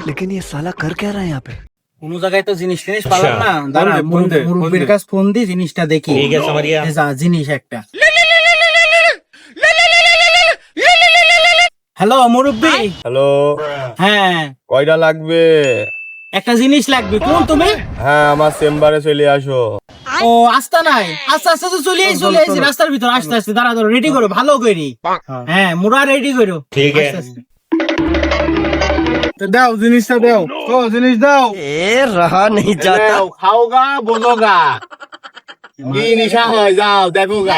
लेकिन ये साला कर क्या रहा है यहाँ पे? কোনো জায়গায় তো জিনিস পালাম না, দাঁড়া মুরব্বির কাছে ফোন দি জিনিসটা দেখি। ঠিক আছে মারিয়া। যা জিনিস একটা। হ্যালো মুরব্বি। হ্যালো, হ্যাঁ কয়টা লাগবে? একটা জিনিস লাগবে। কোন তুমি? হ্যাঁ, আমার চেম্বারে চলে আসো। ও আস্তা নাই, আস্তে আস্তে তো চলে আইছি রাস্তার ভিতর। আস্তে আস্তে দাঁড়া ধরো, রেডি করো ভালো করে। হ্যাঁ মুরা রেডি করো। ঠিক আছে। আস্তে আস্তে। দাও জিনিসটা দাও, ও জিনিস দাও। ए रहा नहीं जाता। খাওগা বোঝোগা, কি নিশা হয়, যাও দেখোগা।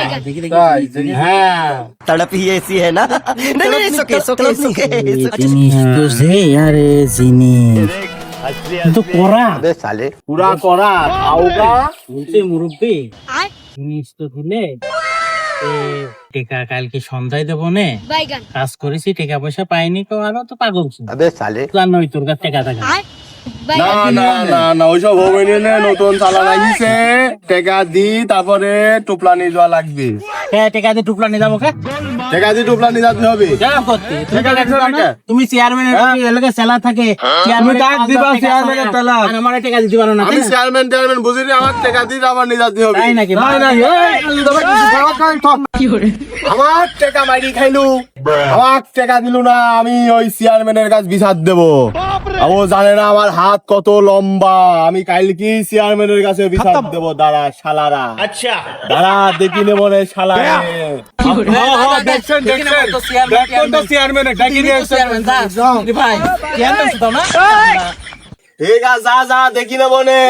হ্যাঁ, तड़प ही ऐसी है ना। नहीं नहीं सुके सुके सुके। জিনিস তো সে আরে জিনিস তো করা साले পুরা করা খাওগা। বলছে মুরব্বি জিনিস তো দিলে টেকা কালকে সন্ধ্যায় দেবো নে। কাজ করেছি, টাকা পয়সা পাইনি তো, আরো তো পাগল ছিল। अबे साले জানোই তোর কাছে টাকা টাকা না না না না, ওইসব হবে না। নতুন চালা লাগিছে, টেকা দি তারপরে টোপলা নিয়ে যাওয়া লাগবে। হ্যাঁ টাকা দিয়ে টুকলা নিয়ে যাবো। টেকা দি টোপলা নিয়ে যেতে হবে। যা করতে তুমি টাকা টাকা দিছো দিবা না? নাকি? তুমি চেয়ারম্যানের এলাকায় সেলা থাকে, চেয়ারম্যান কাক দিবা, চেয়ারম্যানের তেলা। আমার টাকা দিতে পারো না, আমি তাই না? চেয়ারম্যান বুঝিনি, আমার টেকা দি আমার নিয়ে যেতে হবে। তাই নাকি? নাই নাই, আমার টেকা মাইরি খাইলু, আমার টেকা দিলু না, আমি ওই চেয়ারম্যানের কাছে বিচার দেবো। ও জানে না আমার হাত কত লম্বা, আমি কাল কি চেয়ারম্যানের কাছে বিচার দেবো। দাঁড়া শালারা, আচ্ছা দাঁড়া দেখি নেবো রে শালা। দেখছেন দেখছেন, দেখছেন তো চেয়ারম্যানের ডাকি নিয়ে এসেছে। চেয়ারম্যান ভাই চেয়ারম্যান শুধু না। ঠিক আছে, যা যা দেখি নেবো নে।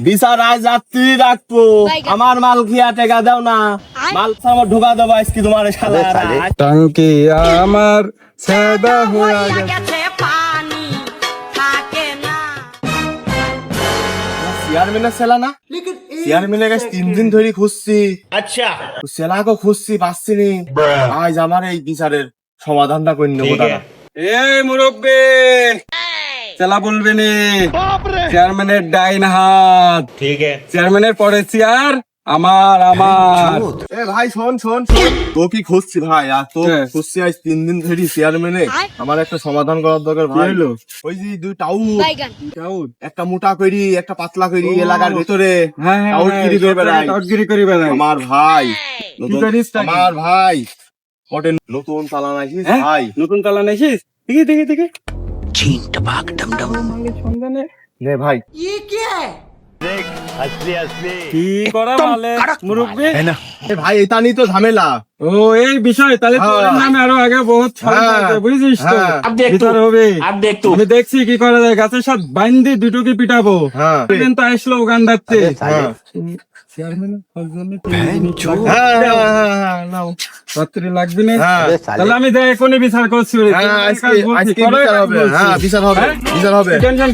বিচার আজ যাত্রী রাখবো, আমার মাল খিয়া টেকা দাও না, মাল আমার ঢোকা দেবো আজকে তোমার শালারা। টাঙ্কি আমার সাদা হয়ে গেছে। চেয়ারম্যানের সেলা না, চেয়ারম্যানের কাছে 3 দিন ধরে খুঁজছি, আচ্ছা সেলাকে খুঁজছি, পাচ্ছি নি। আজ আমার এই বিচারের সমাধানটা করে নেবো। দাঁড়া, এই মুরব্বি চেলা বলবে নি, চেয়ারম্যানের ডাইন হাত, ঠিক আছে চেয়ারম্যানের পরে চেয়ার আমার আমার। এ ভাই শোন শোন শোন, তো কি খুঁজছি ভাই, আর তো হ্যাঁ। খুঁজছি আজ 3 দিন ধরে চেয়ারম্যানে। আমার একটা সমাধান করার দরকার ভাই। হলো? ওই যে 2 টাউট, একটা মোটা করি একটা পাতলা করি, এলাকার ভিতরে হ্যাঁ হ্যাঁ, টাউটগিরি করে বেড়ায়। টাউটগিরি করে বেড়ায়। আমার ভাই কি করিস তাকে? আমার ভাই ওটে নতুন চালান আইছিস হ্যাঁ? ভাই। নতুন তালা নেছিস? দেখি দেখি দেখি। छीन टपाक डम डम। সন্ধানে নে ভাই, কি করা মালে মুরব্বি? এ ভাই এটা নিয়ে তো ঝামেলা। ও এই বিষয়, তাহলে তোর হ্যাঁ। নামে আরো আগে বহুত হ্যাঁ। আছে, বুঝিস তো? হ্যাঁ। বিচার হবে। আমি দেখছি কি করা যায়, গাছের সাথে বাইন্ধি দুটোকে পিটাবো। হ্যাঁ কিন্তু আসলো উগান্ডাতে। হ্যাঁ চেয়ারম্যানের ফজলামি হ্যাঁ, হ্যাঁ, নাও। রাত্রি লাগবে না? হ্যাঁ তাহলে আমি দেখ এখনই বিচার করছি। হ্যাঁ, আজকে বিচার হবে। হ্যাঁ বিচার হবে, বিচার হবে। টেনশন